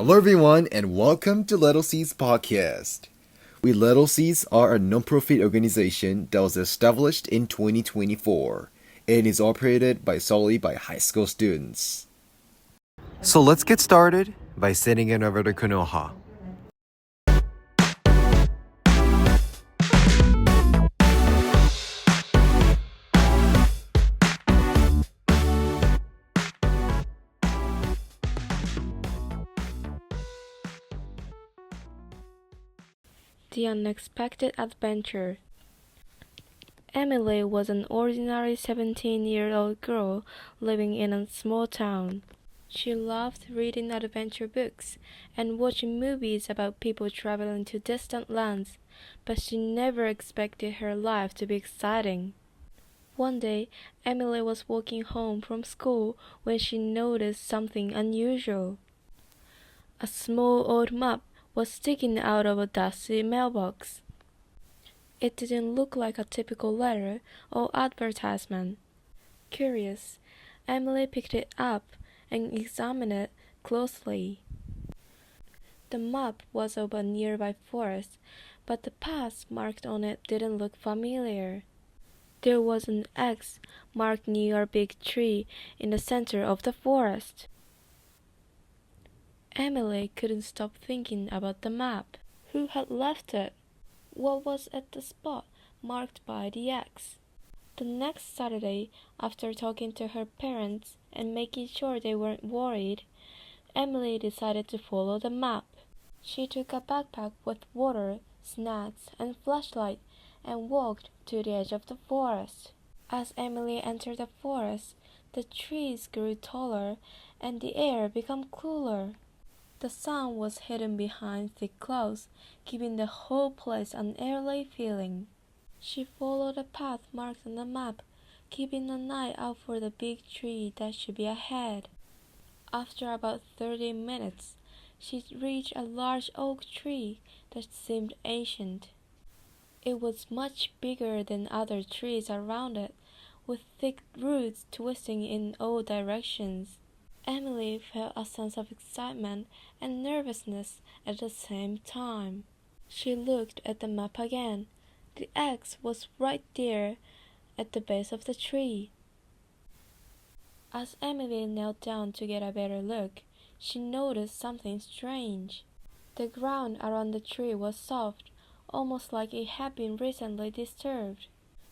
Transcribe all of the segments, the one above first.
Hello everyone and welcome to Little C's podcast. We Little C's are a non-profit organization that was established in 2024 and is operated solely by high school students. So let's get started by sitting in over to Konoha. The Unexpected Adventure. Emily was an ordinary 17-year-old girl living in a small town. She loved reading adventure books and watching movies about people traveling to distant lands, but she never expected her life to be exciting. One day, Emily was walking home from school when she noticed something unusual. A small old map was sticking out of a dusty mailbox. It didn't look like a typical letter or advertisement. Curious, Emily picked it up and examined it closely. The map was of a nearby forest, but the path marked on it didn't look familiar. There was an X marked near a big tree in the center of the forest. Emily couldn't stop thinking about the map. Who had left it? What was at the spot marked by the X? The next Saturday, after talking to her parents and making sure they weren't worried, Emily decided to follow the map. She took a backpack with water, snacks, and flashlight and walked to the edge of the forest. As Emily entered the forest, the trees grew taller and the air became cooler. The sun was hidden behind thick clouds, giving the whole place an airy feeling. She followed the path marked on the map, keeping an eye out for the big tree that should be ahead. After about 30 minutes, she reached a large oak tree that seemed ancient. It was much bigger than other trees around it, with thick roots twisting in all directions. Emily felt a sense of excitement and nervousness at the same time. She looked at the map again. The X was right there at the base of the tree. As Emily knelt down to get a better look, she noticed something strange. The ground around the tree was soft, almost like it had been recently disturbed.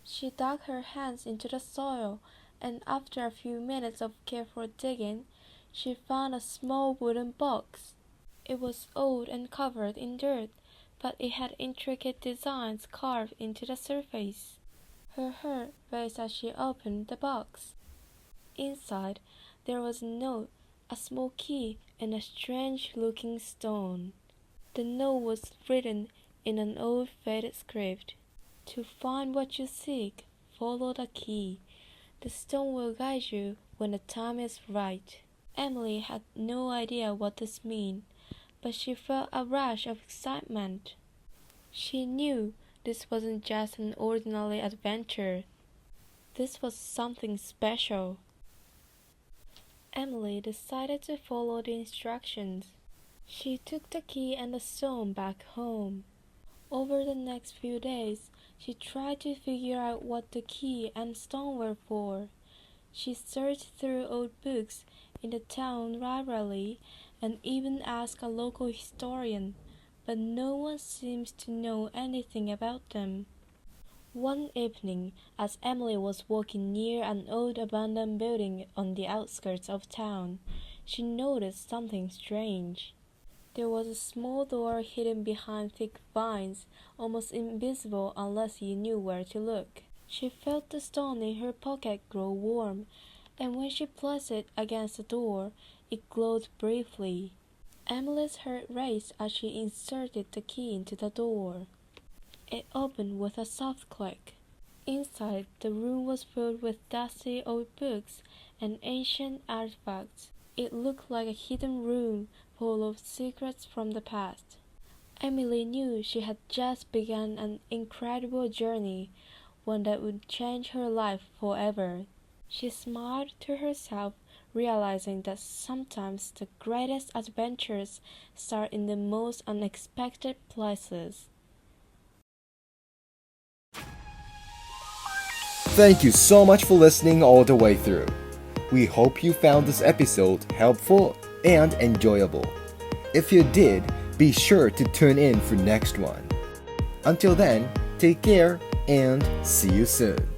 She dug her hands into the soil, and after a few minutes of careful digging, she found a small wooden box. It was old and covered in dirt, but it had intricate designs carved into the surface. Her heart raced as she opened the box. Inside, there was a note, a small key, and a strange-looking stone. The note was written in an old faded script. To find what you seek, follow the key. The stone will guide you when the time is right. Emily had no idea what this meant, but she felt a rush of excitement. She knew this wasn't just an ordinary adventure. This was something special. Emily decided to follow the instructions. She took the key and the stone back home. Over the next few days, she tried to figure out what the key and stone were for. She searched through old books in the town library and even asked a local historian, but no one seems to know anything about them. One evening, as Emily was walking near an old abandoned building on the outskirts of town, she noticed something strange. There was a small door hidden behind thick vines, almost invisible unless you knew where to look. She felt the stone in her pocket grow warm, and when she placed it against the door, it glowed briefly. Emily's heart raced as she inserted the key into the door. It opened with a soft click. Inside, the room was filled with dusty old books and ancient artifacts. It looked like a hidden room full of secrets from the past. Emily knew she had just begun an incredible journey, one that would change her life forever. She smiled to herself, realizing that sometimes the greatest adventures start in the most unexpected places. Thank you so much for listening all the way through. We hope you found this episode helpful and enjoyable. If you did, be sure to tune in for next one. Until then, take care and see you soon.